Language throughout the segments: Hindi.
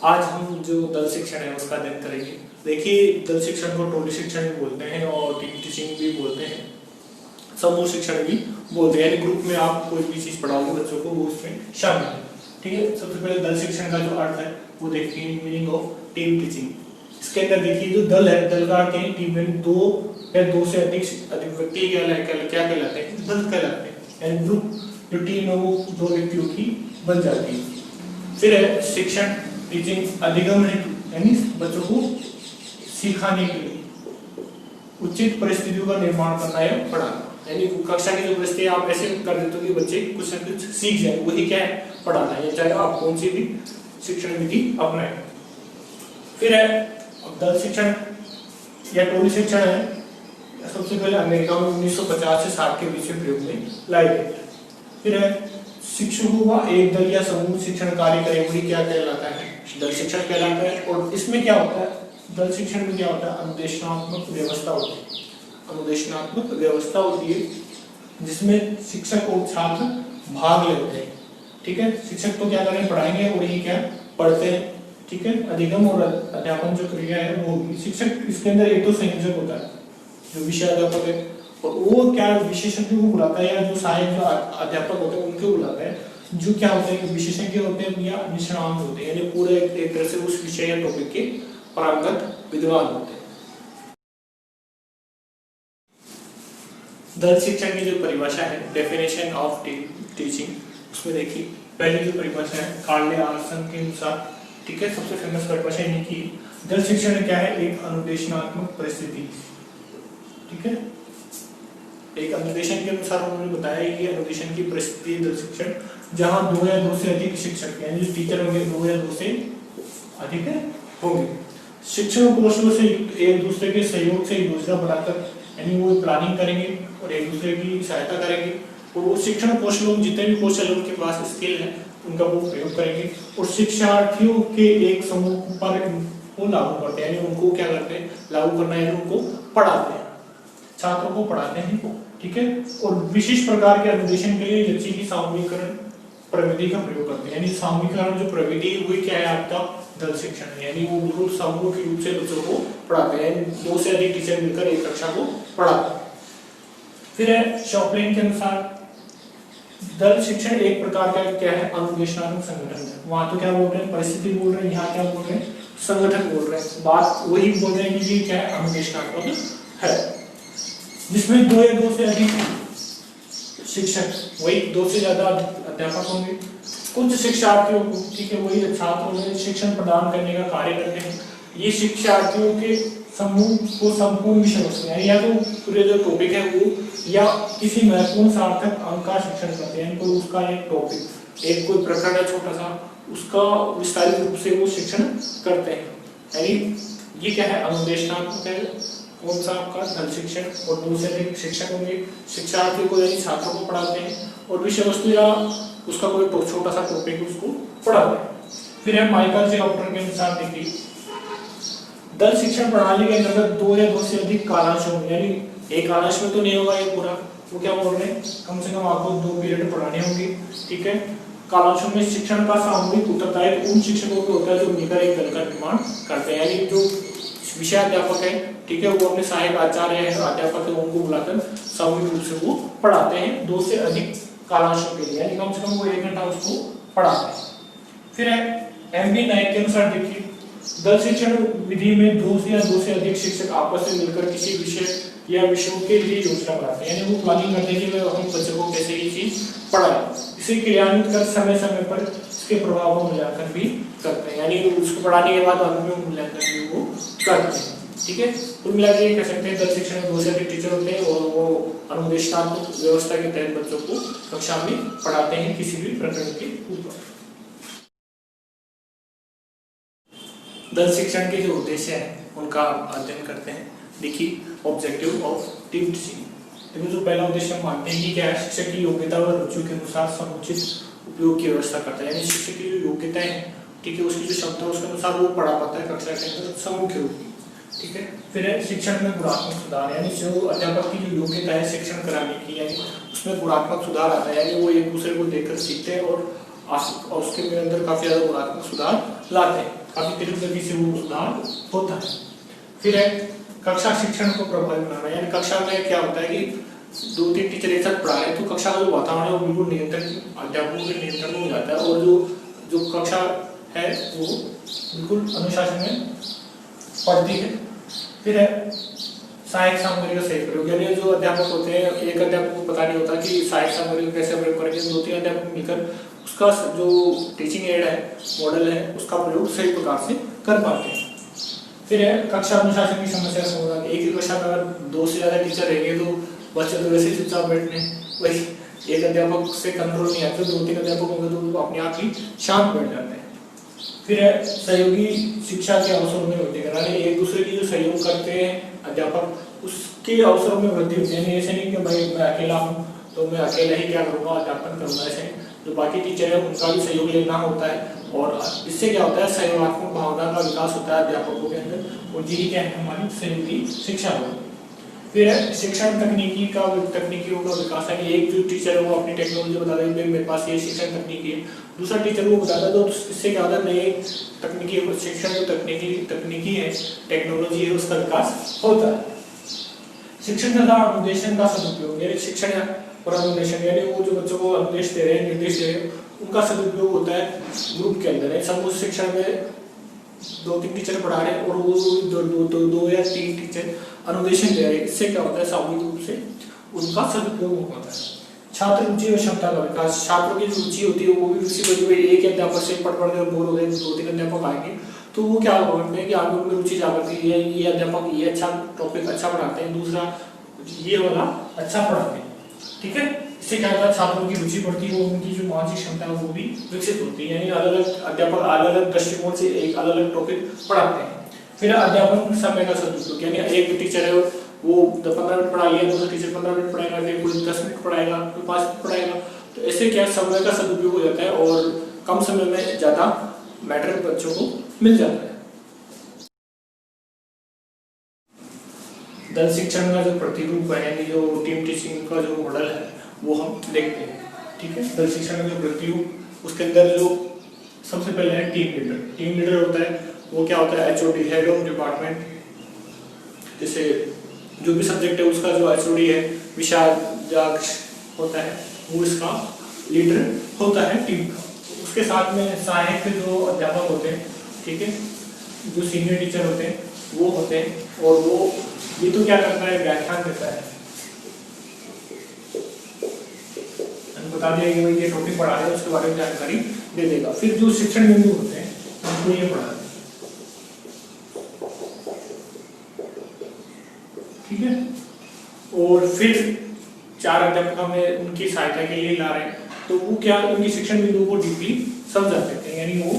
आज हम जो दल शिक्षण है उसका अध्ययन करेंगे। देखिए, दल शिक्षण को टोली शिक्षण भी बोलते हैं और टीम टीचिंग भी बोलते हैं, समूह शिक्षण भी बोलते हैं। यानी ग्रुप में आप कोई भी चीज पढ़ाओगे बच्चों को वो उसमें शामिल है। ठीक है, सबसे पहले दल शिक्षण का जो अर्थ है वो देखिए, मीनिंग ऑफ टीम टीचिंग। इसके अंदर देखिए, जो दल है, दल का अर्थ है टीम में दो या दो से अधिक व्यक्ति क्या कहलाते हैं, दल कहलाते हैं। यानी ग्रुप जो टीम है वो दो व्यक्तियों की बन जाती है। फिर है शिक्षण टीचिंग अधिगम हेतु, यानी बच्चों को सिखाने के लिए उचित परिस्थितियों का निर्माण करना है पढ़ाना। यानी कक्षा की जो परिस्थिति आप ऐसे कर देते हो कि बच्चे कुछ न कुछ सीख जाए, वही क्या है, पढ़ाना है, चाहे आप कौन सी भी शिक्षण विधि अपनाएं। फिर है दल शिक्षण या टोली शिक्षण है, सबसे पहले अमेरिका में 1950 से 60 के बीच में प्रयोग में लाई गई। फिर है शिक्षकों का एक दल या समूह शिक्षण कार्य करे, वही क्या कहलाता है, दल शिक्षण कहलाता है। और इसमें क्या होता है, दल शिक्षण में क्या होता है, अनुदेशनात्मक व्यवस्था होती है। अनुदेशनात्मक व्यवस्था होती है जिसमें शिक्षक और छात्र भाग लेते हैं। ठीक है, शिक्षक तो क्या करें, पढ़ाएंगे और ये क्या पढ़ते हैं। ठीक है, अधिगम और अध्यापन जो क्रिया है वो शिक्षक, इसके अंदर एक तो संयोजक होता है जो विषय अध्यापक है, और वो क्या विशेषज्ञों को बुलाता है, या जो सहायक जो अध्यापक होते हैं उनको बुलाता है, जो क्या होते हैं, विशेषज्ञ होते हैं या निष्णात होते हैं, यानी पूरे एक तरह से उस विषय या टॉपिक के पारंगत विद्वान होते हैं। दल शिक्षण की जो परिभाषा है, डेफिनेशन ऑफ टीचिंग, उसमें देखिए पहली जो परिभाषा है कार्ले आर्सन के अनुसार, ठीक है, सबसे फेमस परिभाषा इन्हीं की। दल शिक्षण क्या है, एक अनुदेशनात्मक परिस्थिति। ठीक है, एक अनुदेशन के अनुसार उन्होंने बताया कि अनुदेशन की परिस्थिति दल शिक्षण जहां दो या दो से अधिक शिक्षक यानी जो टीचर होंगे दो या दो से अधिक होंगे, शिक्षण कौशलों से एक दूसरे के सहयोग से एक दूसरा बढ़ाकर, यानी वो प्लानिंग करेंगे और एक दूसरे की सहायता करेंगे, और वो शिक्षण कौशलों जितने भी कौशल उनके पास स्किल है उनका वो प्रयोग करेंगे, और शिक्षार्थियों के एक समूह पर वो लागू करते हैं, यानी उनको क्या करते हैं, लागू करना है, उनको पढ़ाते हैं, छात्रों को पढ़ाते हैं। ठीक है, और विशिष्ट प्रकार के अनुदेशन के लिए लचीली सामूहिकरण प्रविधि का प्रयोग करते हैं। यानी सामूहिकरण जो प्रविधि हुई क्या है आपका, दल शिक्षण है, यानी वो बिल्कुल समूह के रूप से बच्चों को पढ़ाते हैं, दो से अधिक टीचर मिलकर एक कक्षा को पढ़ाते हैं। फिर है शॉपलिन के अनुसार दल शिक्षण एक प्रकार का क्या है, अनुदेशनात्मक संगठन है। वहां तो क्या बोल रहे हैं, परिस्थिति बोल रहे हैं, यहाँ क्या बोल रहे हैं, संगठन बोल रहे हैं, बात वही बोल रहे हैं कि ये क्या है, अनुदेशनात्मक है, जिसमें दो या दो से अधिक शिक्षक, वही दो से ज्यादा अध्यापक होंगे, कुछ शिक्षार्थियों को, ठीक है, वही छात्रों में शिक्षण प्रदान करने का कार्य करते हैं। ये शिक्षार्थियों के समूह को संपूर्ण विषय वस्तु है, या तो पूरे जो टॉपिक है वो, या किसी महत्वपूर्ण सार्थक अंक का शिक्षण करते हैं, तो उसका एक टॉपिक, एक कोई प्रकरण है छोटा सा, उसका विस्तारित रूप से वो शिक्षण करते हैं। यानी ये क्या है, अनुदेशनात्मक है, कौन सा आपका दल शिक्षण, और दो से अधिक शिक्षक होंगे, शिक्षार्थियों को यानी छात्रों को पढ़ाते हैं, और विषय वस्तु या उसका कोई छोटा सा टॉपिक उसको पढ़ाते हैं। फिर है माइकल जे डॉक्टर के अनुसार देखिए, दल शिक्षण प्रणाली के अंतर्गत दो या दो से अधिक कालांश होंगे, यानी एक कालांश में तो नहीं होगा ये पूरा, वो क्या बोल रहे हैं, कम से कम आपको 2 पीरियड पढ़ाने होंगे। ठीक है, कालांशों में शिक्षण का सामूहिक उत्तरदायित्व उन शिक्षकों को होता है जो मिलकर एक दल का निर्माण करते हैं, यानी जो विषय अध्यापक है, ठीक है, वो अपने सहायक आचार्य है, अध्यापक है, उनको बुलाकर सामूहिक रूप से वो पढ़ाते हैं 2 से अधिक कालांशों के लिए, यानी कम से कम वो 1 घंटा उसको पढ़ाते हैं। फिर है एमबी नाइक के अनुसार देखिए, दल शिक्षण विधि में 2 या 2 से अधिक शिक्षक आपस में मिलकर किसी विषय या विषयों के लिए योजना बनाते हैं, यानी वो प्लानिंग करते हैं कि हम बच्चों को कैसे ये चीज पढ़ाएं, इसे क्रियान्वित कर समय समय पर इसके प्रभाव का मूल्यांकन भी करते हैं, यानी उसको पढ़ाने के बाद अंत में मूल्यांकन भी वो करते हैं। ठीक है, कुल मिला के कह सकते हैं दल शिक्षण में 2 से अधिक टीचर होते हैं, और वो अनुदेशनात्मक व्यवस्था के तहत बच्चों को कक्षा में पढ़ाते हैं किसी भी प्रकरण के ऊपर। दल शिक्षण के जो उद्देश्य है उनका अध्ययन करते हैं। देखिए, ऑब्जेक्टिव ऑफ टीम टीचिंग, लेकिन जो पहला उद्देश्य हम मानते हैं कि क्या है, शिक्षक की योग्यता व रुचि के अनुसार समुचित उपयोग की व्यवस्था करता है, यानी शिक्षक की जो योग्यताएं है, ठीक है, उसकी जो क्षमता उसके अनुसार वो पढ़ा पाता है कक्षा के अंदर समूह के रूप में। ठीक है, फिर है शिक्षण में गुणात्मक सुधार, यानी जो अध्यापक की जो योग्यता है शिक्षण कराने की, यानी उसमें गुणात्मक सुधार आता है, यानी वो एक दूसरे को देखकर सीखते हैं और उसके अंदर काफी ज्यादा गुणात्मक सुधार लाते हैं। काफी तेज गति से वो सुधार होता है। फिर है कक्षा शिक्षण को प्रभावी बनाना, यानी कक्षा में क्या होता है कि 2-3 टीचर एक साथ पढ़ा रहे हैं तो कक्षा का जो वातावरण है वो बिल्कुल नियंत्रण, अध्यापकों के नियंत्रण में हो जाता है और जो कक्षा है वो बिल्कुल अनुशासन में पढ़ती है। फिर है सहायक सामग्री का सही प्रयोग, यानी जो अध्यापक होते हैं एक अध्यापक को पता नहीं होता कि सहायक सामग्री को कैसे प्रयोग करेंगे, 2-3 अध्यापक मिलकर उसका जो टीचिंग एड है, मॉडल है, उसका प्रयोग सही प्रकार से कर पाते हैं। फिर है कक्षा अनुशासन की समस्या समाधान, एक ही कक्षा में अगर 2 से ज्यादा टीचर रहेंगे तो बच्चे तो वैसे ही चुपचाप बैठने, वही एक अध्यापक से कंट्रोल नहीं आता, 2-3 अध्यापक होंगे तो अपने आप ही शांत बैठ जाते हैं। फिर है सहयोगी शिक्षा के अवसरों में वृद्धि करना, एक दूसरे की जो सहयोग करते हैं अध्यापक उसके अवसरों में वृद्धि होती है। ऐसे नहीं कि भाई मैं अकेला हूँ तो मैं अकेला ही क्या करूँगा, अध्यापन करूँगा, ऐसे जो बाकी टीचर है उनका भी सहयोग लेना होता है और इससे क्या होता है सहयोगात्मक भावना का विकास होता है अध्यापकों के अंदर और यही क्या है हमारी सहयोगी शिक्षा होगी। फिर है शिक्षण तकनीकियों का विकास है कि एक जो टीचर है वो अपनी टेक्नोलॉजी बता रहे हैं मेरे पास ये शिक्षण तकनीकी है, दूसरा टीचर वो बताता है तो इससे क्या होता है नए तकनीकी शिक्षण जो तकनीकी है टेक्नोलॉजी है उसका विकास होता है। शिक्षण तथा अनुदेशन का सदुपयोग, यानी शिक्षण और अनुदेशन यानी वो जो बच्चों को अनुदेश दे रहे हैं निर्देश दे रहे हैं उनका सदुपयोग होता है ग्रुप के अंदर। समूह शिक्षण में 2-3 टीचर पढ़ा रहे हैं और वो 2 या 3 टीचर अनुदेशन दे रहे हैं, इससे क्या होता है सामूहिक रूप से उनका सदुपयोग होता है। छात्र रुचि और क्षमता का विकास, छात्रों की जो रुचि होती है वो भी विकसित होती है। एक अध्यापक से पढ़ कर बोर हो गए 2-3 अध्यापक आएंगे तो वो क्या करते हैं कि आगे उनमें रुचि जागृति है, ये अध्यापक ये अच्छा टॉपिक अच्छा पढ़ाते हैं, दूसरा ये वाला अच्छा पढ़ाते हैं, ठीक है। इससे क्या होता है छात्रों की रुचि बढ़ती है, उनकी जो मानसिक क्षमता है वो भी विकसित होती है, यानी अलग अलग अध्यापक अलग अलग दृष्टिकोण से एक अलग अलग टॉपिक पढ़ाते हैं। फिर अध्यापन समय का सदुपयोग, यानी एक टीचर है वो 15 मिनट पढ़ा लिया, दूसरा टीचर 15 मिनट पढ़ाएगा, कोई 10 मिनट पढ़ाएगा, कोई 5 मिनट पढ़ाएगा, तो ऐसे क्या समय का सदुपयोग हो जाता है और कम समय में ज्यादा मैटर बच्चों को मिल जाता है। दल शिक्षण का जो प्रतिरूप है यानी जो टीम टीचिंग का जो मॉडल है वो हम देखते हैं, ठीक है। दल शिक्षण का जो प्रतिरूप उसके अंदर जो सबसे पहले है टीम लीडर। टीम लीडर होता है वो क्या होता है एचओडी, हेड ऑफ डिपार्टमेंट, जैसे जो भी सब्जेक्ट है उसका जो एचओडी है विषयाध्यक्ष होता है वो इसका लीडर होता है टीम का। उसके साथ में सहायक जो अध्यापक होते हैं, ठीक है, जो सीनियर टीचर होते हैं वो होते हैं और वो ये तो क्या करता है व्याख्यान देता है, बता दिया कि भाई ये टॉपिक पढ़ा रहे हैं उसके बारे में जानकारी दे देगा। फिर जो शिक्षण बिंदु होते हैं उनको ये पढ़ा दें, ठीक है। और फिर 4 अध्यापक हमें उनकी सहायता के लिए ला रहे हैं तो वो क्या उनकी शिक्षण बिंदु को डीपली समझा देते हैं, यानी वो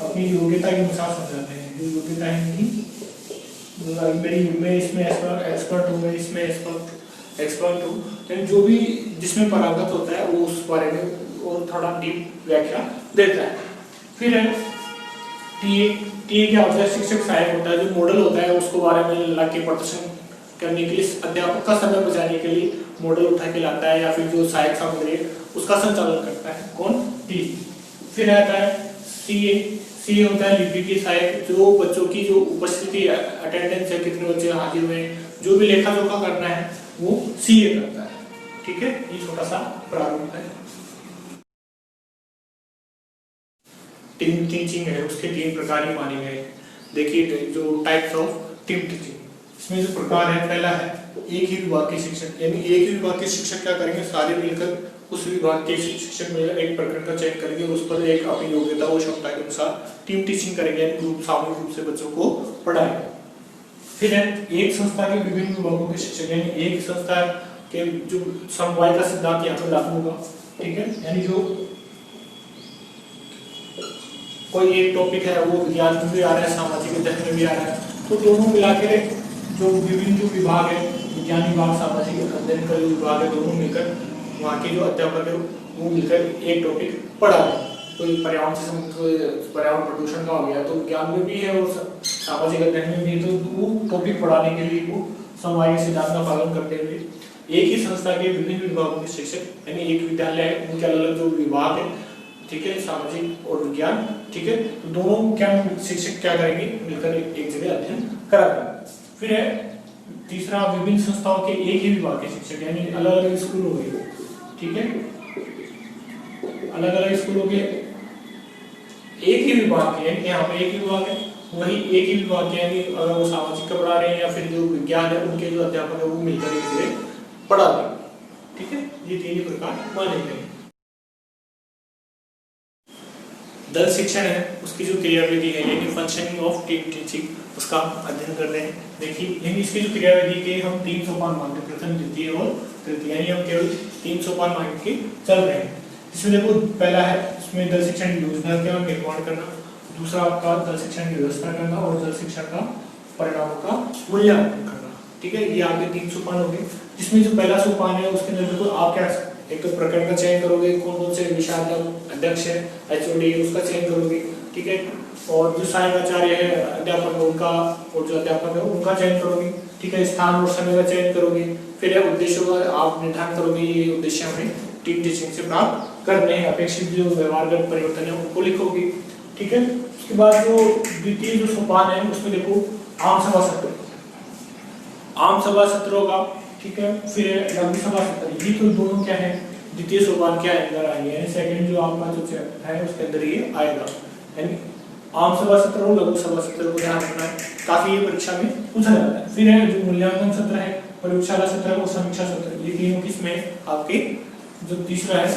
अपनी योग्यता के अनुसार समझाते हैं। जो योग्यता है इनकी मैं इसमें एक्सपर्ट हूँ, मैं इसमें एक्सपर्ट हूँ, यानी जो भी जिसमें पारंगत होता है वो उस बारे में और थोड़ा डीप व्याख्या देता है। फिर है टीए क्या होता है शिक्षक सहायक होता है, जो मॉडल होता है उसको बारे में ला के प्रदर्शन करने के लिए अध्यापक का समय बचाने के लिए मॉडल उठा के लाता है या फिर जो सहायक सामग्री है उसका संचालन करता है कौन टी। फिर आता है सी होता है लिपि की सहायक, जो बच्चों की जो उपस्थिति अटेंडेंस है कितने बच्चे हाजिर हुए जो भी लेखा जोखा करना है वो सीए करता है, ठीक है। ये छोटा सा प्रारूप है। टीम टीचिंग है उसके 3 प्रकार ही माने गए। देखिए जो टाइप्स ऑफ टीम टीचिंग, इसमें जो प्रकार है पहला है एक ही विभाग के शिक्षक, यानी एक ही विभाग के शिक्षक क्या करेंगे सारे मिलकर उस विभाग के शिक्षक में एक प्रकरण का चयन करेंगे, उस पर एक अपनी योग्यता और क्षमता के अनुसार टीम टीचिंग करेंगे, ग्रुप सामूहिक रूप से बच्चों को पढ़ाएंगे। फिर है एक संस्था के विभिन्न विभागों के शिक्षक, यानी एक संस्था के जो समवाय का सिद्धांत यहाँ पर लागू होगा, ठीक है। यानी जो कोई एक टॉपिक है वो विज्ञान में भी आ रहा है सामाजिक अध्ययन में भी आ रहा है, तो दोनों मिला के जो विभिन्न जो विभाग है विज्ञान विभाग सामाजिक अध्ययन का जो विभाग है दोनों मिलकर वहाँ के जो अध्यापक है वो मिलकर एक टॉपिक पढ़ा है। कोई पर्यावरण से संबंधित पर्यावरण प्रदूषण का हो गया तो विज्ञान में भी है और सामाजिक अध्ययन में भी, तो वो टॉपिक पढ़ाने के लिए वो समवाय सिद्धांत का पालन करते हुए एक ही संस्था के विभिन्न विभागों के शिक्षक, यानी एक विद्यालय है उनके अलग अलग जो विभाग है ठीक है, सामाजिक और विज्ञान, ठीक है। तो दोनों क्या शिक्षक क्या करेंगे, मिलकर एक जगह अध्ययन कराएंगे। फिर है तीसरा, विभिन्न संस्थाओं के एक ही विभाग के शिक्षक, यानी अलग अलग स्कूल हो गए, ठीक है, अलग अलग स्कूलों के एक ही विभाग के, यहाँ पे एक ही विभाग है, वही एक ही विभाग के, यानी अगर वो सामाजिक का पढ़ा रहे हैं या फिर जो विज्ञान है उनके जो अध्यापक है वो मिलकर एक जगह पढ़ा रहे हैं, ठीक है। ये तीन ही प्रकार माने गए। दल शिक्षण है, उसकी जो क्रियाविधि है यानी फंक्शनिंग ऑफ टीम टीचिंग, उसका अध्ययन कर रहे हैं। देखिए यानी इसकी जो क्रियाविधि के हम 3 सोपान मान के, प्रथम द्वितीय और तृतीय, यानी हम केवल 3 सोपान मान के चल रहे हैं। इसमें देखो पहला है, इसमें दल शिक्षण योजना का निर्माण करना, दूसरा आपका दल शिक्षण की व्यवस्था करना और दल शिक्षण का परिणामों का मूल्यांकन करना, ठीक है। ये आपके 3 सोपान हो गए। जिसमें जो पहला सोपान है उसके अंदर देखो आप क्या, एक तो प्रकरण का चयन करोगे, कौन कौन से विषयाध्यापक अध्यक्ष है, एचओडी उसका चयन करोगे, ठीक है, और जो सहायक आचार्य है अध्यापक है उनका, और जो अध्यापक है उनका चयन करोगे, ठीक है, स्थान और समय का चयन करोगे। फिर है उद्देश्यों का आप निर्धारण करोगे, ये उद्देश्य हमें टीम टीचिंग से प्राप्त करने हैं, अपेक्षित जो व्यवहारगत परिवर्तन है उनको लिखोगे, ठीक है। उसके बाद जो द्वितीय जो सोपान है उसमें देखो आम सभा सत्र, आम सभा सत्रों का, ठीक है, फिर लघु सभा सत्र, ये तो दोनों क्या है द्वितीय सोपान के अंदर आएंगे, सेकंड जो आपका जो है उसके अंदर ये आएगा, यानी आम सभा सत्र और लघु सभा सत्र को ध्यान रखना है, काफी ये परीक्षा में पूछा जाता है। फिर है जो मूल्यांकन सत्र है, प्रयोगशाला सत्र और समीक्षा सत्र, ये तीनों किसमें आपके जो तीसरा है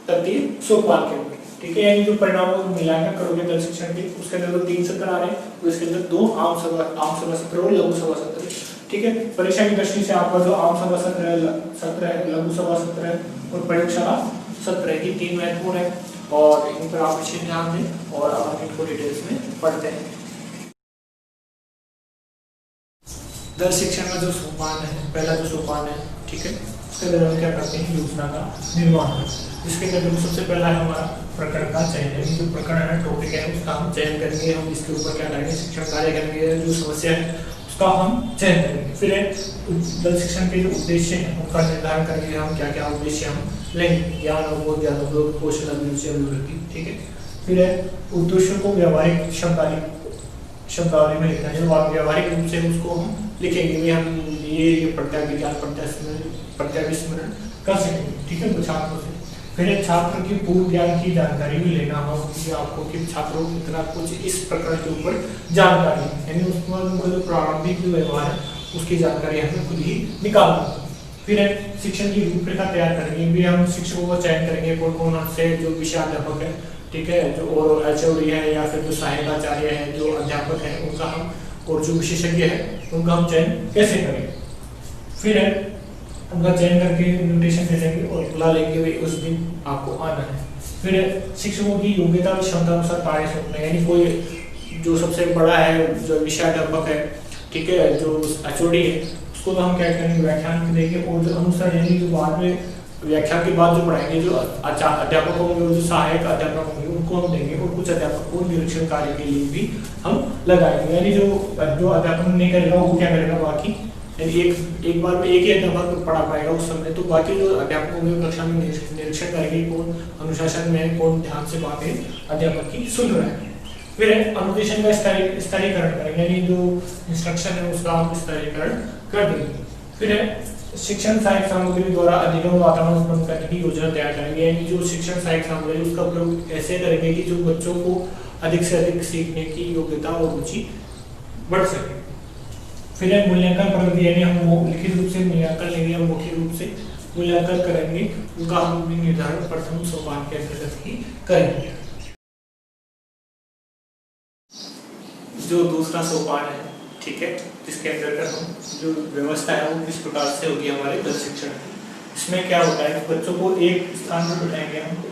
तृतीय सोपान के अंदर, ठीक है, यानी जो परिणामों को मूल्यांकन करोगे दल शिक्षण के, उसके अंदर 3 सत्र आ रहे हैं, तो इसके अंदर 2 आम सभा सत्र और लघु सभा सत्र, ठीक है। परीक्षा की दृष्टि से आपका जो आम सभा सत्र है, लघु सभा सत्र है और प्रयोगशाला सत्र है, ये 3 महत्वपूर्ण है और इन पर आप विशेष ध्यान दें और आप इनको डिटेल्स में पढ़ते हैं। दल शिक्षण का जो सोपान है, पहला जो सोपान है, ठीक है, उसके अंदर हम क्या करते हैं, योजना का निर्माण, जिसके अंदर सबसे पहला है हमारा प्रकरण का चयन, यानी जो प्रकरण है, टॉपिक है, उसका हम चयन करेंगे, हम इसके ऊपर क्या करेंगे, शिक्षण कार्य करेंगे, जो समस्या है उसका हम चयन करेंगे। फिर दल शिक्षण के जो उद्देश्य हैं उनका निर्धारण करेंगे, हम क्या क्या उद्देश्य हम लेंगे, ज्ञान अवबोध ज्ञान अवबोध कौशल अभिवृद्धि, ठीक है। फिर उद्देश्यों को व्यावहारिक शब्दावली में लिखना है, व्यावहारिक रूप से उसको हम लिखेंगे, हम ये प्रत्याज्ञान प्रत्याविस्मरण कर सकेंगे, ठीक है, तो छात्रों से। फिर छात्र की पूर्व ज्ञान की जानकारी भी लेना हो कि आपको कि छात्रों को कितना कुछ इस प्रकरण के ऊपर जानकारी, यानी उसके बाद उनका जो प्रारंभिक जो व्यवहार है उसकी जानकारी हमें खुद ही निकालना। फिर शिक्षण की रूपरेखा तैयार करेंगे, भी हम शिक्षकों का चयन करेंगे, कौन कौन से जो विषयाध्यापक है, ठीक है, जो और एचओडी है या फिर जो सहायक आचार्य है, जो अध्यापक है उनका हम, और जो विशेषज्ञ है उनका हम चयन कैसे करेंगे। फिर उनका चयन करके इन्विटेशन दे देंगे और बुला लेंगे, भाई उस दिन आपको आना है। फिर शिक्षकों की योग्यता और क्षमता अनुसार कार्य सौंपना, यानी कोई जो सबसे बड़ा है जो विषयाध्यापक है, ठीक है, जो एचओडी है, उसको तो हम क्या करेंगे, व्याख्यान देंगे, और जो अनुसार यानी जो बाद में व्याख्यान के बाद जो पढ़ाएंगे, जो अध्यापक होंगे और जो सहायक अध्यापक होंगे उनको हम देंगे, और कुछ अध्यापक को निरीक्षण कार्य के लिए भी हम लगाएंगे, यानी जो अध्यापक नहीं करेगा वो क्या करेगा, बाकी यानी एक बार में एक ही अध्यापक पढ़ा पाएगा उस समय, तो बाकी जो अध्यापक होंगे कक्षा में निरीक्षण करेंगे, कौन अनुशासन में, कौन ध्यान से बातें अध्यापक की सुन रहा है। फिर अनुदेशन का स्तरीकरण करेंगे, यानी जो इंस्ट्रक्शन है उसका हम स्तरीकरण कर देंगे। फिर शिक्षण सहायक सामग्री द्वारा अधिगम वातावरण उत्पन्न करने की योजना तैयार करेंगे, यानी जो शिक्षण सहायक सामग्री उसका प्रयोग ऐसे करेंगे कि जो बच्चों को अधिक से अधिक सीखने की योग्यता और रुचि बढ़ सके। फिर मूल्यांकन प्रगति, यानी हम लिखित रूप से मूल्यांकन लेंगे, हम मौखिक रूप से मूल्यांकन करेंगे, उनका हम निर्धारण प्रथम सोपान के अंतर्गत ही करेंगे। जो दूसरा सोपान है, ठीक है, जिसके अंतर्गत हम जो व्यवस्था है वो किस प्रकार से होगी हमारे दल शिक्षण, इसमें क्या होता है, बच्चों को एक स्थान पर बिठाएंगे हम,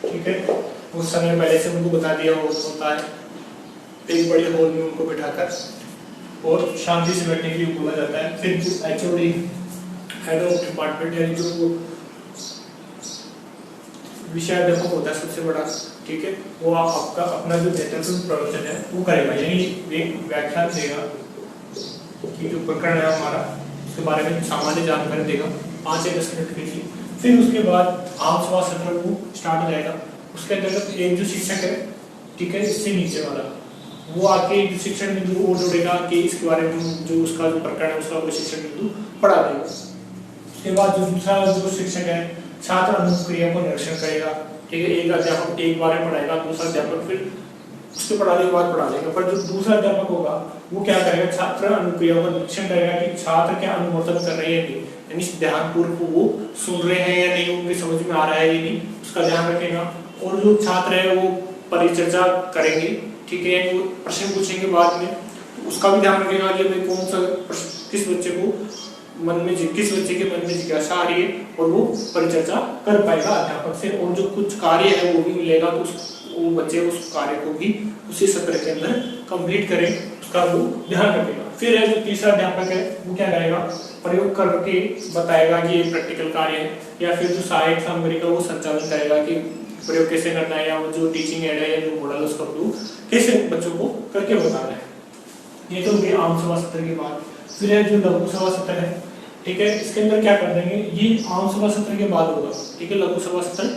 ठीक है, उस समय पहले से उनको बता दिया होता है, एक बड़े हॉल में उनको बिठाकर और शांति से बैठने के लिए बोला जाता है। फिर जो एचओडी हेड ऑफ डिपार्टमेंट, यानी जो विषयाध्यापक होता है सबसे बड़ा, ठीक है, वो आपका अपना जो नेतृत्व प्रवचन है वो करेगा, यानी एक व्याख्यान देगा कि जो प्रकरण है हमारा उसके बारे में सामान्य जानकारी देगा 5 या 10 मिनट के लिए। फिर उसके बाद आम सभा सत्र को स्टार्ट हो जाएगा, उसके अंतर्गत एक जो शिक्षक है, ठीक है, इससे नीचे वाला, वो आके जो शिक्षण बिंदु और जोड़ेगा कि इसके बारे में जो उसका जो प्रकरण है उसका वो शिक्षण बिंदु पढ़ा देगा। उसके बाद जो दूसरा जो शिक्षक है छात्र अनुक्रिया को निरीक्षण करेगा, ठीक है, एक अध्यापक एक बार पढ़ाएगा, दूसरा अध्यापक फिर उसके पढ़ाने के बाद पढ़ा देगा। पर जो दूसरा अध्यापक होगा वो क्या करेगा, छात्र अनुक्रिया को निरीक्षण करेगा कि छात्र क्या अनुवर्तन कर रहे हैं, यानी ध्यानपूर्वक वो सुन रहे हैं या नहीं, उनकी समझ में आ रहा है या नहीं, उसका ध्यान रखेगा। और जो छात्र है वो परिचर्चा करेंगे, ठीक है, वो प्रश्न पूछेंगे बाद में, तो उसका भी ध्यान रखेगा कि भाई कौन सा किस बच्चे को किस बच्चे के मन में जिज्ञासा आ रही है, और वो परिचर्चा कर पाएगा अध्यापक से। और जो कुछ कार्य है वो भी मिलेगा, तो वो बच्चे उस कार्य को भी उसी सत्र के अंदर कंप्लीट करें, उसका वो ध्यान रखेगा। फिर है जो तीसरा अध्यापक है वो क्या करेगा, प्रयोग करके बताएगा कि ये प्रैक्टिकल कार्य है, या फिर जो सहायक सामग्री का वो संचालन करेगा कि प्रयोग कैसे करना है, या वो जो टीचिंग एड है या जो मॉडल है उसका प्रयोग कैसे बच्चों को करके बताना है। ये तो होगी आम सभा सत्र की बात। फिर है जो लघु सभा सत्र है, ठीक है, इसके अंदर क्या कर देंगे, ये आम सभा सत्र के बाद होगा, ठीक है, लघु सभा सत्र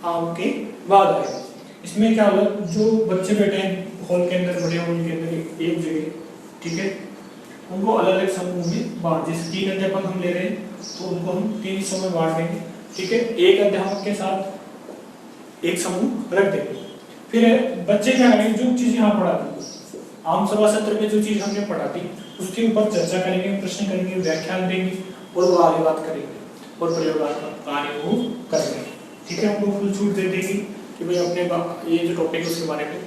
आम के बाद आएगा। इसमें क्या होगा, जो बच्चे बैठे हैं हॉल के अंदर, बड़े हॉल के अंदर एक जगह, ठीक है, उनको अलग अलग समूह में बांट, जैसे 3 अध्यापक हम ले रहे हैं तो उनको हम 3 हिस्सों में बांट देंगे, ठीक है, एक अध्यापक के साथ एक समूह रख देंगे। फिर बच्चे क्या करेंगे, जो चीज यहाँ पढ़ा थी आम सभा सत्र में, जो चीज हमने पढ़ा थी उसके ऊपर चर्चा करेंगे, प्रश्न करेंगे, व्याख्यान देंगे, और वो आगे बात करेंगे और प्रयोगात्मक कार्य वो करेंगे, ठीक है। उनको फुल छूट दे देंगे कि भाई अपने ये जो टॉपिक है उसके बारे में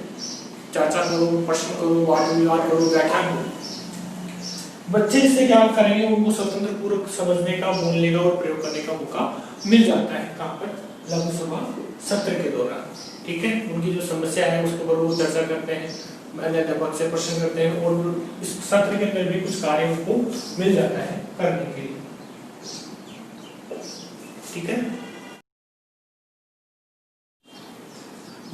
चर्चा करो, प्रश्न करो, वाद विवाद करो, व्याख्यान करो। बच्चे इससे क्या करेंगे, उनको स्वतंत्र पूर्वक समझने का, बोलने का और प्रयोग करने का मौका मिल जाता है। कहाँ पर, लघु सभा सत्र के दौरान, ठीक है। उनकी जो समस्या है उसके ऊपर वो चर्चा करते हैं, अध्यापक से प्रश्न करते हैं, और इस सत्र के अंदर भी कुछ कार्य उनको मिल जाता है करने के लिए, ठीक है।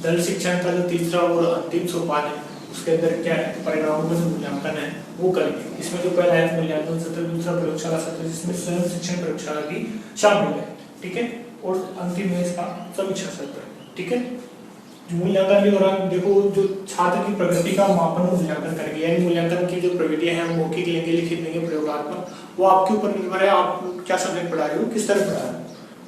दल शिक्षण का जो तीसरा और अंतिम सोपान है उसके अंदर क्या है, परिणामों का जो मूल्यांकन है वो करेंगे। इसमें जो पहला है मूल्यांकन सत्र, दूसरा प्रयोगशाला सत्र जिसमें स्वयं शिक्षण प्रयोगशाला भी शामिल है, ठीक है, और अंतिम है इसका समीक्षा सत्र, ठीक है। मूल्यांकन के दौरान देखो, जो छात्र की प्रगति का मापन मूल्यांकन करेंगे, यानी मूल्यांकन की जो प्रविधियां हैं, मौखिक लेंगे, लिखित लेंगे, प्रयोगात्मक, वो आपके ऊपर निर्भर है, आप क्या सब्जेक्ट पढ़ा रहे हो, किस तरह पढ़ा रहे हो,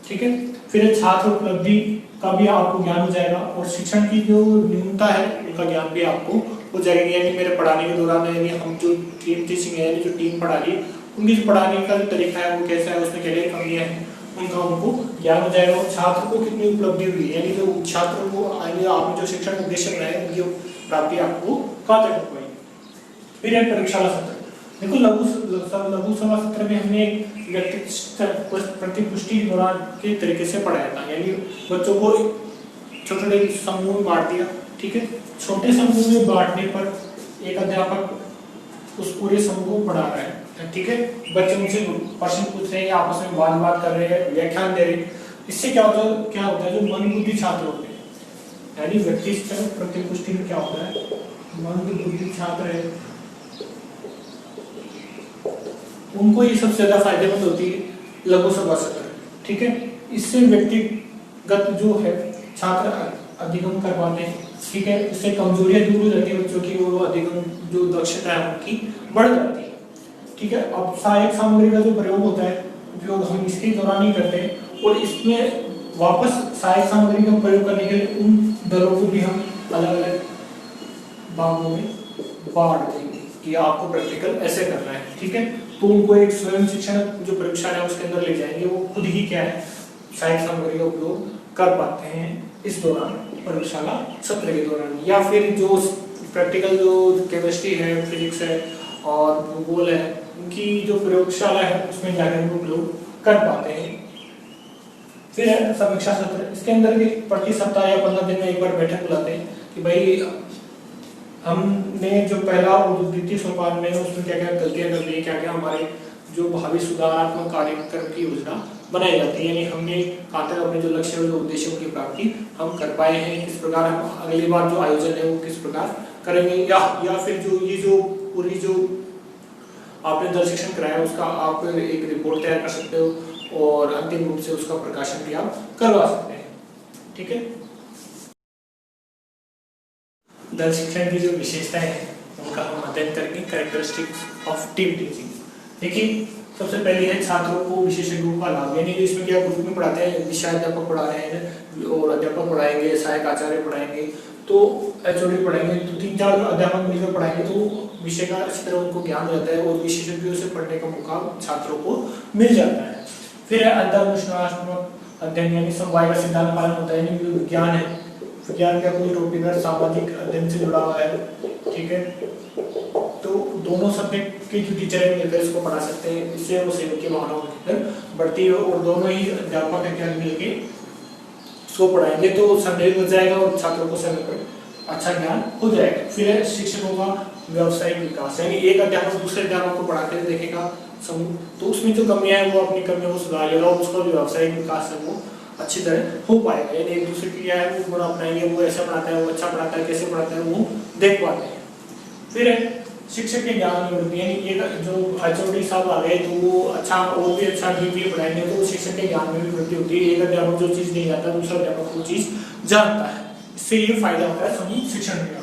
ठीक है। फिर छात्र उपलब्धि का भी आपको ज्ञान हो जाएगा, और शिक्षण की जो न्यूनता है उनका ज्ञान भी आपको हो जाएगा, यानी मेरे पढ़ाने के दौरान, यानी हम जो टीम टीचिंग है, यानी जो टीम पढ़ा रही है उनकी जो पढ़ाने का जो तरीका है वो कैसा है, उसमें क्या क्या कमियां हैं, उनका उनको ज्ञान हो जाएगा। और छात्र को कितनी उपलब्धि हुई है, यानी जो छात्र को आपने जो शिक्षण उद्देश्य बनाए उनकी प्राप्ति आपको कहाँ तक हो पाई। फिर है परीक्षाला सत्र। देखो, लघु सभा सत्र में हमने एक व्यक्तिगत प्रतिपुष्टि के दौरान के तरीके से पढ़ाया था, यानी बच्चों को छोटे छोटे समूह में बांट दिया, ठीक है। छोटे समूह में बांटने पर एक अध्यापक उस पूरे समूह को पढ़ा रहा है, ठीक है। बच्चे उनसे प्रश्न पूछ रहे हैं, आपस में बात कर रहे हैं, व्याख्यान दे रहे हैं। इससे क्या होता है, जो मन बुद्धि छात्र होते हैं, यानी व्यक्तिगत प्रतिपुष्टि में क्या होता है, मन बुद्धि छात्र है, उनको ये सबसे ज्यादा फायदेमंद होती है लघु सभा सत्र, ठीक है। इससे व्यक्तिगत जो है छात्र अधिगम कर पाते हैं, ठीक है। इससे कमजोरियां दूर हो जाती है बच्चों की, वो अधिगम जो दक्षता है उनकी बढ़ जाती है, ठीक है। अब सहायक सामग्री का जो प्रयोग होता है, उपयोग हम इसके दौरान ही करते हैं, और इसमें वापस सहायक सामग्री का प्रयोग करने के लिए उन दलों को भी हम अलग अलग भागों में बांट देंगे कि आपको प्रैक्टिकल ऐसे करना है, ठीक है। तो उनको एक स्वयं शिक्षण जो प्रयोगशाला है उसके अंदर ले जाएंगे, वो खुद ही क्या है सहायक सामग्री का उपयोग कर पाते हैं इस दौरान, प्रयोगशाला सत्र के दौरान। या फिर जो प्रैक्टिकल जो केमिस्ट्री है, फिजिक्स है और भूगोल है, उनकी जो प्रयोगशाला है उसमें जाकर वो उपयोग कर पाते हैं। फिर है समीक्षा सत्र। इसके अंदर भी प्रति सप्ताह या 15 दिन में एक बार बैठक बुलाते हैं कि भाई हमने जो पहला और द्वितीय सोपान में उसमें क्या क्या गलतियां कर दी, क्या क्या हमारे जो भावी सुधारात्मक कार्यक्रम की योजना बनाई जाती है, यानी हमने कहाँ तक अपने जो लक्ष्य और जो उद्देश्यों की प्राप्ति हम कर पाए हैं, किस प्रकार हम अगली बार जो आयोजन है वो किस प्रकार करेंगे, या फिर जो ये जो पूरी जो आपने दल शिक्षण कराया उसका आप एक रिपोर्ट तैयार कर सकते हो और अंतिम रूप से उसका प्रकाशन भी आप करवा सकते हैं, ठीक है। दल शिक्षण की जो विशेषताएं हैं उनका हम अध्ययन करेंगे, कैरेक्टरिस्टिक्स ऑफ टीम टीचिंग। देखिए सबसे पहले है छात्रों को विशेषज्ञों का लाभ, यानी कि इसमें क्या ग्रुप में पढ़ाते हैं, विषयाध्यापक पढ़ा रहे हैं और अध्यापक पढ़ाएंगे, सहायक आचार्य पढ़ाएंगे, तो एचओडी पढ़ाएंगे, तो 3-4 अध्यापक मिलकर पढ़ाएंगे तो विषय का अच्छी तरह उनको ज्ञान हो जाता है और विशेषज्ञों से पढ़ने का मौका छात्रों को मिल जाता है। फिर है अंतर्विश्लेषणात्मक अध्ययन, यानी समवाय का सिद्धांत पालन होता है, यानी जो विज्ञान है, विज्ञान का कोई टॉपिक है सामाजिक अध्ययन से जुड़ा हुआ है, ठीक है, तो दोनों सब्जेक्ट के जो टीचर है मिलकर इसको पढ़ा सकते हैं, इससे वो सहयोग की भावना बढ़ती है और दोनों ही अध्यापक अध्यापक मिलकर इसको पढ़ाएंगे तो संदेह बच जाएगा और छात्रों को समय पर अच्छा ज्ञान हो जाएगा। फिर है शिक्षकों का व्यावसायिक विकास, यानी एक अध्यापक दूसरे अध्यापक को पढ़ाते हुए देखेगा समूह, तो उसमें जो कमियां हैं वो अपनी कमियों को सुधार लेगा और उसका जो व्यावसायिक विकास है वो अच्छी तरह हो पाएगा, यानी एक दूसरे की क्या है वो गुण अपनाएंगे, वो ऐसा पढ़ाता है, वो अच्छा पढ़ाता है, कैसे पढ़ाता है वो देख पाते हैं। फिर है शिक्षक के ज्ञान में वृद्धि, यानी एक जो एचओडी साहब आ गए तो वो अच्छा और भी अच्छा डीपली पढ़ाएंगे तो शिक्षक के ज्ञान में भी वृद्धि होती है, एक अध्यापक जो चीज नहीं जानता दूसरा अध्यापक वो चीज जानता है, इससे ये फायदा होता है समूह शिक्षण में।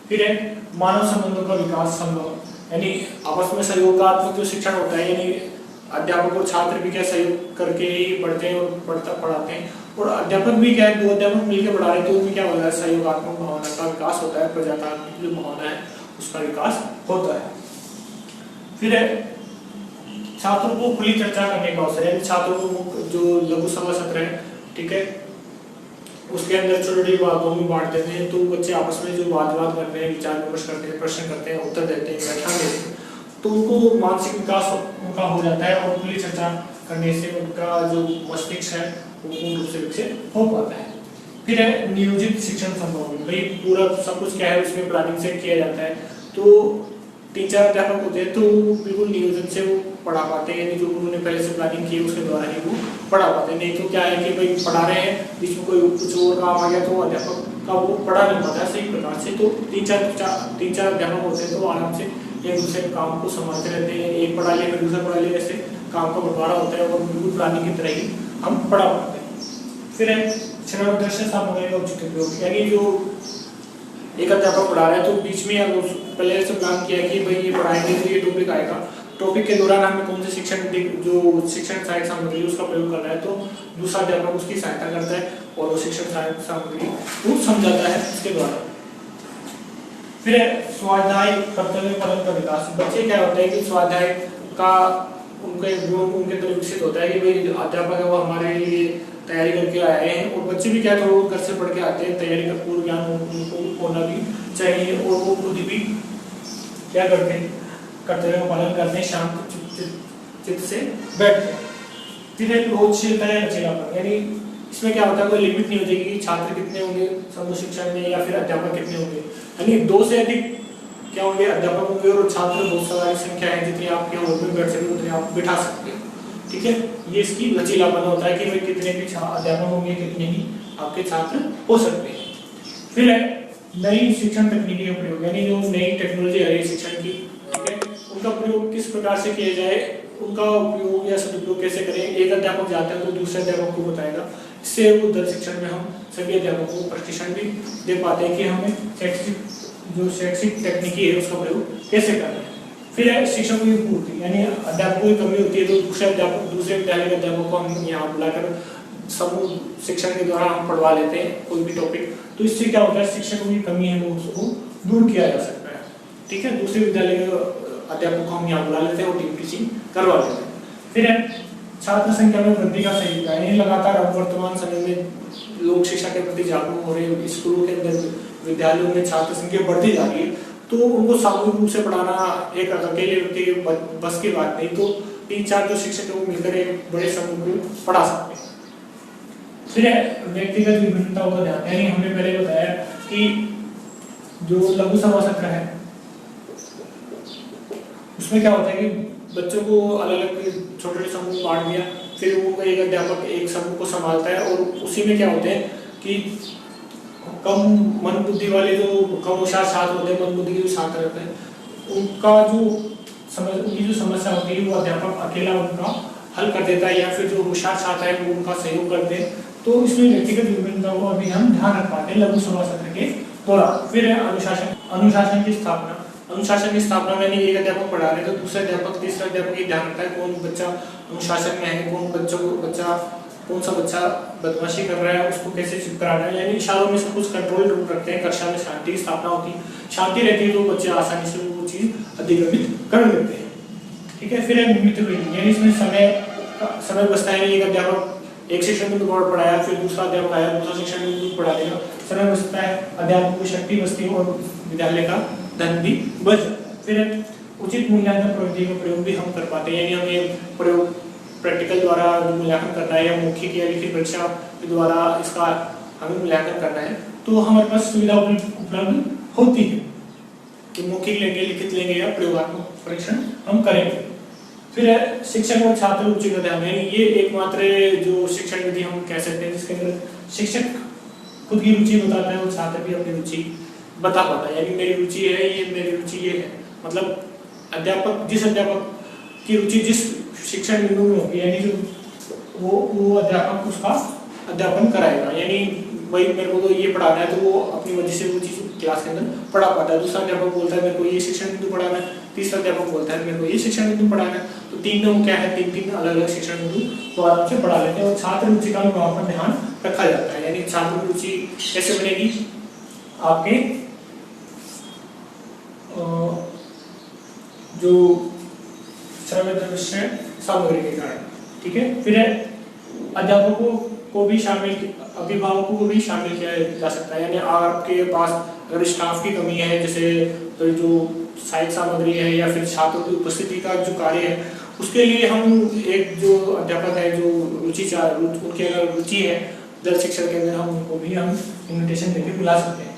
फिर है मानव संबंधों का विकास संभव, यानी आपस में सहयोगात्मक जो शिक्षण होता है, यानी अध्यापक और छात्र भी क्या सहयोग करके ही पढ़ते हैं और पढ़ाते हैं और अध्यापक भी क्या है, दो अध्यापक मिलकर पढ़ा रहे हैं तो उनमें क्या होता है सहयोगात्मक भावना का विकास होता है, प्रजातात्मक जो भावना है उसका विकास होता है। फिर है छात्रों को खुली चर्चा करने का अवसर, यानी छात्रों को जो लघु सभा सत्र है, ठीक है, उसके अंदर छोटे भागों में बांट देते हैं तो बच्चे आपस में जो वाद विवाद करते हैं, विचार विमर्श करते हैं, प्रश्न करते हैं, उत्तर देते हैं, व्याख्यान देते हैं, तो उनको मानसिक विकास उनका हो जाता है और खुली चर्चा करने से उनका जो मस्तिष्क है वो पूर्ण रूप से विकसित हो पाता है। फिर है नियोजित शिक्षण संभव, भाई पूरा सब कुछ क्या है उसमें प्लानिंग से किया जाता है, तो 3-4 अध्यापक होते हैं तो बिल्कुल नियोजन से वो पढ़ा पाते हैं, यानी जो उन्होंने पहले से प्लानिंग की है उसके द्वारा ही वो पढ़ा पाते हैं, नहीं तो क्या है कि भाई पढ़ा रहे हैं बीच में कोई कुछ और काम आ गया तो अध्यापक का वो पढ़ा नहीं पाता सही प्रकार से, तो 3-4 अध्यापक होते हैं तो आराम से एक दूसरे काम को संभालते रहते हैं, एक पढ़ा लिया फिर दूसरा पढ़ा लिया, ऐसे काम का बंटवारा होता है और बिल्कुल प्लानिंग की तरह ही हम पढ़ा पाते हैं। फिर है श्रवणदर्शी सामग्री का उचित उपयोग, यानी जो एक अध्यापक पढ़ा रहा है तो बीच में पहले से प्लान किया कि भाई ये पढ़ाएंगे तो ये टॉपिक आएगा, टॉपिक के दौरान हमें कौन से शिक्षण सहायक सामग्री उसका प्रयोग करना है तो दूसरा अध्यापक उसकी सहायता करता है और वो शिक्षण सहायक सामग्री वो समझाता है उसके द्वारा। फिर स्वाध्याय कर्तव्य पालन का विकास, बच्चे क्या होता है कि स्वाध्याय का उनके गुण उनके अंदर विकसित होता है कि भाई अध्यापक है वो हमारे लिए तैयारी करके आए हैं और बच्चे भी क्या थोड़ा घर से पढ़ के आते हैं, तैयारी का पूर्ण ज्ञान उनको होना भी चाहिए और वो खुद भी क्या करते हैं कर्तव्य का पालन करते हैं, शांत चित्त से बैठते हैं। फिर रोजशीलता या लचीलापन, यानी इसमें क्या होता है कोई लिमिट नहीं हो जाएगी कि छात्र कितने होंगे समूह शिक्षण में या फिर अध्यापक कितने होंगे, यानी 2 से अधिक क्या होंगे अध्यापक होंगे और छात्र बहुत सारी संख्या है, जितनी आप यहाँ हॉल में बैठ सकते उतने आप बिठा सकते हैं, ठीक है, ये इसकी लचीलापन होता है कि भाई कितने भी अध्यापक होंगे कितने ही आपके छात्र हो सकते हैं। फिर है नई शिक्षण तकनीकी का प्रयोग, यानी जो नई टेक्नोलॉजी आ रही है शिक्षण की, ठीक है, उनका प्रयोग किस प्रकार से किया जाए, उनका उपयोग या सदुपयोग कैसे करें, एक अध्यापक जाता है तो दूसरे अध्यापक को बताएगा, इससे वो दल शिक्षण में हम सभी अध्यापकों को प्रशिक्षण भी दे पाते हैं कि हमें शैक्षिक तकनीकी है उसका प्रयोग कैसे करना है। फिर है शिक्षकों की पूर्ति, यानी अध्यापकों की कमी होती है तो दूसरे विद्यालय के अध्यापकों को हम यहाँ बुलाकर समूह शिक्षण के द्वारा हम पढ़वा लेते हैं कोई भी टॉपिक, तो इससे क्या होता है शिक्षकों की कमी है वो उसको दूर किया जा सकता है, ठीक है, दूसरे विद्यालय के अध्यापकों को हम यहाँ बुला लेते हैं और टीम टीचिंग करवा लेते हैं। फिर है छात्र संख्या में वृद्धि का सही उपाय, यानी लगातार अब वर्तमान समय में लोग शिक्षा के प्रति जागरूक हो रहे हैं, स्कूलों के अंदर विद्यालयों में छात्र संख्या बढ़ती जा रही है तो उनको सामूहिक रूप से पढ़ाना एक अकेले व्यक्ति के बस की बात नहीं, तो 3-4 जो शिक्षक है वो मिलकर एक बड़े समूह को पढ़ा सकते हैं। फिर व्यक्तिगत विभिन्नताओं का ध्यान, यानी हमने पहले बताया कि जो लघु सभा सत्र है उसमें क्या होता है कि बच्चों को अलग अलग छोटे समूह बांट दिया, फिर वो एक अध्यापक एक समूह को संभालता है और उसी में क्या होते हैं कि कम मन बुद्धि वाले जो कम होशियार छात्र होते हैं, मन बुद्धि के जो छात्र रहते हैं उनकी जो समस्या होती है वो अध्यापक अकेला उनका हल कर देता है या फिर जो होशियार छात्र है वो उनका सहयोग करते हैं, तो इसमें व्यक्तिगत विभिन्नताओं को अभी हम ध्यान रख पाते हैं लघु सभा सत्र के दौरान। फिर है अनुशासन, अनुशासन की स्थापना। अनुशासन की स्थापना में एक अध्यापक पढ़ा रहे तो दूसरा अध्यापक तीसरा अध्यापक ये ध्यान रखता है कौन बच्चा अनुशासन में है, कौन सा बच्चा बदमाशी कर रहा है, उसको कैसे चुप कराना है। यानी इशारों में सब कुछ कंट्रोल रूप रखते हैं। कक्षा में शांति की स्थापना होती है, शांति रहती है तो बच्चे आसानी से वो चीज अधिगमित कर लेते हैं। ठीक है। फिर है निमित्त रीडिंग, यानी इसमें समय बचता है। एक अध्यापक एक शिक्षण बिंदु पढ़ाया, फिर दूसरा अध्यापक आया, दूसरा शिक्षण बिंदु पढ़ा देगा, समय बचता है, अध्यापक की शक्ति बचती है और विद्यालय का धन भी बच जाता है। फिर उचित मूल्यांकन प्रविधि का प्रयोग भी हम कर पाते हैं। यानी हमें प्रयोग प्रैक्टिकल द्वारा मूल्यांकन करना है या मौखिक या लिखित परीक्षा के द्वारा इसका हमें मूल्यांकन करना है तो हमारे पास सुविधा उपलब्ध होती है कि मौखिक लेंगे, लिखित लेंगे या प्रयोगात्मक परीक्षण हम करेंगे। फिर है शिक्षक और छात्र रुचि का ध्यान। ये एकमात्र जो शिक्षण विधि हम कह सकते हैं जिसके अंदर शिक्षक खुद की रुचि बताता है और छात्र भी अपनी रुचि बता पाता है। यानी मेरी रुचि है ये, मेरी रुचि ये है, मतलब जिस अध्यापक की रुचि जिस शिक्षण बिंदु में होगी यानी जो वो अध्यापक उसका अध्यापन कराएगा। यानी वही मेरे को तो ये पढ़ाना है तो वो अपनी मर्जी से वो चीज क्लास के अंदर पढ़ा पाता है। दूसरा अध्यापक बोलता है मेरे को ये शिक्षण बिंदु पढ़ाना है, तीसरा अध्यापक बोलता है मेरे को ये शिक्षण बिंदु पढ़ाना है। तो तीन में क्या है, तीन अलग अलग शिक्षण बिंदु तो आराम से पढ़ा लेते हैं और छात्र रुचि का भी वहां पर ध्यान रखा जाता है। यानी छात्र की रुचि कैसे बनेगी, आपके जो श्रव्य दृश्य सामग्री के कारण। ठीक है। फिर अध्यापकों को भी शामिल, अभिभावकों को भी शामिल किया जा सकता है। यानी आपके पास अगर स्टाफ की कमी है, जैसे तो जो साहित्य सामग्री है या फिर छात्रों की उपस्थिति का जो कार्य है, उसके लिए हम एक जो अध्यापक है जो उनकी अगर रुचि है जल शिक्षण के अंदर, हम उनको भी हम इन्विटेशन देकर बुला सकते हैं।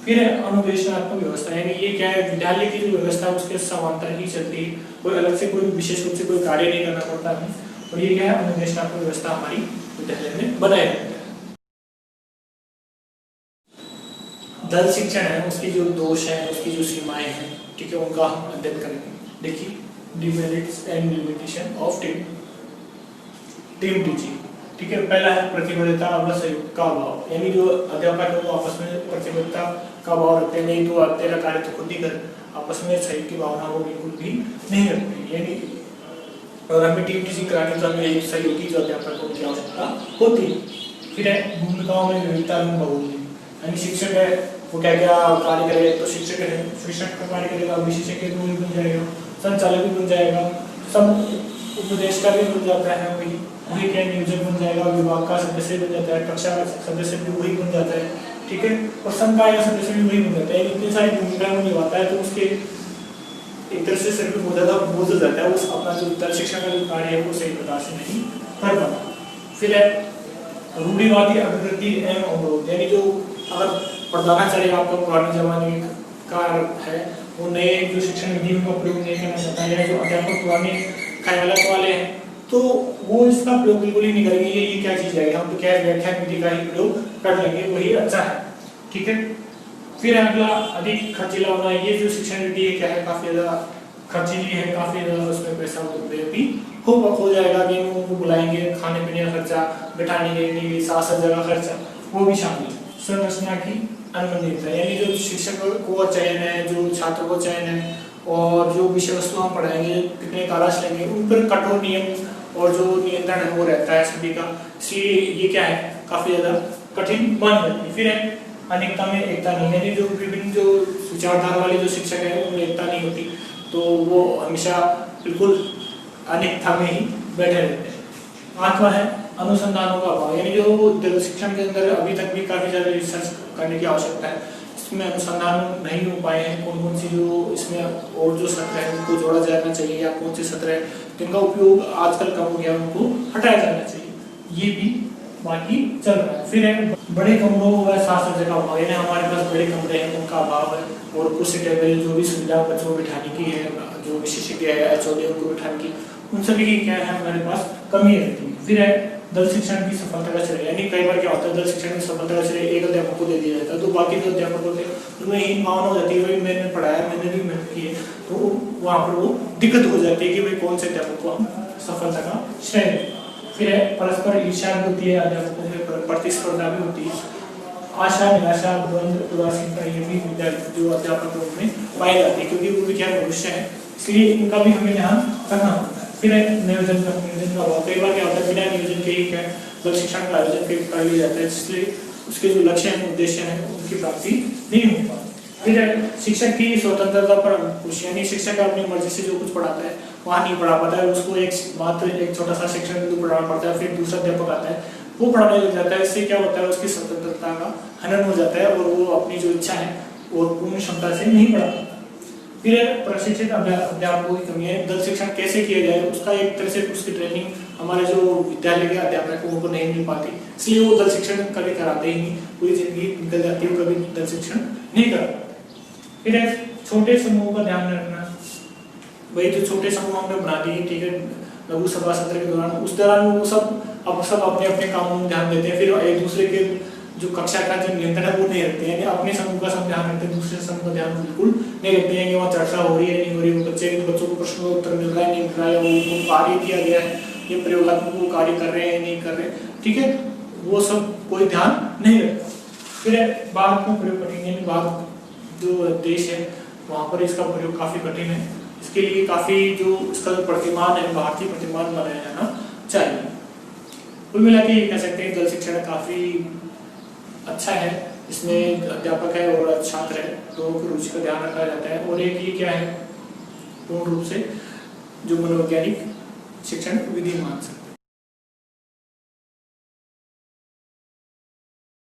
फिर अनुदेशनात्मक व्यवस्था, यानी ये क्या है, विद्यालय की जो व्यवस्था है उसके समांतर ही चलती है, कोई अलग से कोई विशेष रूप से कोई कार्य नहीं करना पड़ता है। और ये क्या है, अनुदेशनात्मक व्यवस्था हमारी विद्यालय में बनाए रहते हैं। दल शिक्षण है उसकी जो दोष है, उसकी जो सीमाएं हैं, ठीक है, उनका हम अध्ययन करेंगे। देखिए demerits and limitation of team teaching. ठीक है। पहला है प्रतिबद्धता व सहयोग का अभाव, यानी जो अध्यापक है वो आपस में प्रतिबद्धता का अभाव रखते हैं। नहीं तो तेरा कार्य तो खुद ही कर, आपस में सहयोग की भावना वो बिल्कुल भी नहीं रखते। यानी और हमें टीम टीचिंग कराने तो हमें एक सहयोगी जो अध्यापक को उनकी आवश्यकता होती है। फिर है भूमिकाओं में विविधता एवं बहुमूल्य, यानी शिक्षक है वो क्या क्या कार्य करे, तो शिक्षक का कार्य करेगा, विशेषज्ञ भी बन जाएगा, संचालक भी बन जाएगा, सब उपदेश का भी बन जाता है, वही क्या नियोजक बन जाएगा, विभाग का सदस्य बन जाता है, कक्षा का सदस्य भी वही बन जाता है। ठीक है। और संकाय का सदस्य भी वही बन जाता है। इतनी सारी भूमिकाएं वो निभाता है तो उसके एक तरह से सिर्फ बहुत ज्यादा बोझ हो जाता है, उस अपना जो दल शिक्षा का जो कार्य है वो सही प्रकार से नहीं कर पाता। फिर है रूढ़िवादी अभिवृद्धि एवं अवरोध, यानी जो अगर प्रधानाचार्य आपका पुराने जमाने का है वो नए जो शिक्षण विधियों का प्रयोग नहीं करना चाहता है, या जो अध्यापक पुराने ख्यालात वाले हैं तो वो इसका प्रयोग बिल्कुल ही नहीं करेंगे। ये क्या चीज है, हम तो क्या व्याख्यान विधि का ही प्रयोग कर लेंगे, वही अच्छा है। ठीक है। फिर अगला अधिक खर्चीला होना, ये जो शिक्षण विधि है क्या है, काफी ज्यादा खर्चीली है, काफी ज्यादा उसमें पैसा भी हो जाएगा कि उनको बुलाएंगे, खाने पीने का खर्चा, बैठाने के साथ जगह खर्चा वो भी शामिल है। संरचना की अनमनीयता, यानी जो शिक्षक को चयन है, जो छात्र को चयन है और जो विषय वस्तु हम पढ़ाएंगे, कितने कालाश लेंगे, उन पर कठोर नियम और जो नियंत्रण है वो रहता है सभी का। इसलिए ये क्या है, काफी ज्यादा कठिन बन जाती है। फिर है अनेकता में एकता नहीं, यानी जो विभिन्न जो विचारधारा वाले जो शिक्षक है उनमें एकता नहीं होती, तो वो हमेशा बिल्कुल अनेकता में ही बैठे रहते हैं। आठवां है अनुसंधानों का अभाव, यानी जो शिक्षण के अंदर अभी तक भी काफी ज्यादा रिसर्च करने की आवश्यकता है, इसमें अनुसंधान नहीं हो पाए हैं। कौन कौन सी जो इसमें और जो सत्र है उनको जोड़ा जाना चाहिए, या कौन से सत्र है जिनका उपयोग आजकल कम हो गया उनको हटाया जाना चाहिए, ये भी बाकी चल रहा है। फिर है बड़े कमरों व साज-सज्जा का अभाव, यानी हमारे पास बड़े कमरे हैं उनका अभाव है, और कुछ टेबल जो भी सुविधा बच्चों को बिठाने की है, जो विशेषज्ञ है एचओडी उनको बिठाने की, उन सभी की क्या है हमारे पास कमी रहती है। फिर है दल शिक्षण की सफलता का श्रेय, यानी कई बार क्या होता है दल शिक्षण की सफलता का श्रेय एक अध्यापक को दे दिया जाता है, तो बाकी जो अध्यापक होते हैं उनमें हीन भावना हो जाती है, भाई मैंने पढ़ाया, मैंने भी मेहनत की है, तो वहाँ पर वो दिक्कत हो जाती है कि भाई कौन से अध्यापक को हम सफलता का श्रेय दें। फिर है परस्पर ईर्ष्या भी होती है, अध्यापकों में प्रतिस्पर्धा भी होती है, आशा निराशा द्वंद्व उदासीनता ये भी जो अध्यापकों में पाई जाती है, क्योंकि वो भी क्या भविष्य है, इसलिए इनका भी हमें ध्यान रखना होता है। फिर नियोजन का अभाव, कई बार क्या होता है बिना नियोजन के ही क्या जल शिक्षण का आयोजन कर लिया जाता है, इसलिए उसके जो लक्ष्य है उद्देश्य है उनकी प्राप्ति नहीं हो पाती। फिर शिक्षक की स्वतंत्रता पर अंकुश, यानी शिक्षक अपनी मर्जी से जो कुछ पढ़ाता है वहाँ नहीं पढ़ा पाता है, उसको एक छोटा सा शिक्षण बिंदु पढ़ाना पड़ता है, फिर दूसरा अध्यापक आता है वो पढ़ाने लग जाता है। इससे क्या होता है उसकी स्वतंत्रता का हनन हो जाता है और वो अपनी जो इच्छा है वो पूर्ण क्षमता से नहीं पढ़ा पाता। फिर प्रशिक्षित अध्यापकों की कमी है, दल शिक्षण कैसे किया जाए उसका एक तरह से उसकी ट्रेनिंग हमारे जो विद्यालय के अध्यापक उनको नहीं मिल पाती, इसलिए वो दल शिक्षण कभी कराते ही नहीं, पूरी जिंदगी निकल जाती है कभी दल शिक्षण नहीं कराते। फिर छोटे समूहों का ध्यान रखना, वही जो छोटे समूह हमने बना दिए, ठीक है, लघु सभा सत्र के दौरान, उस दौरान वो सब अपने अपने कामों में ध्यान देते हैं, फिर एक दूसरे के जो कक्षा का जो नियंत्रण है वो नहीं रखते हैं, अपने समूह का सब ध्यान रखते हैं, दूसरे समूह का ध्यान बिल्कुल नहीं रखते हैं कि वहाँ चर्चा हो रही है नहीं हो रही है, बच्चों को प्रश्नों का उत्तर मिल रहा है नहीं मिल रहा है, उनको कार्य दिया गया है, ये प्रयोगात्मक वो कार्य कर रहे हैं नहीं कर रहे, ठीक है, वो सब कोई ध्यान नहीं रखता। फिर भारत में प्रयोग कठिन है, भारत जो देश है वहाँ पर इसका प्रयोग काफी कठिन है, इसके लिए काफी जो इसका जो प्रतिमान है भारतीय प्रतिमान बनाया जाना चाहिए। कुल मिला के ये कह सकते हैं जल शिक्षण काफी अच्छा है, इसमें अध्यापक है और छात्र है, दोनों की रुचि का ध्यान रखा जाता है, और एक ये क्या है पूर्ण रूप से जो मनोवैज्ञानिक शिक्षण विधि मान सकते हैं।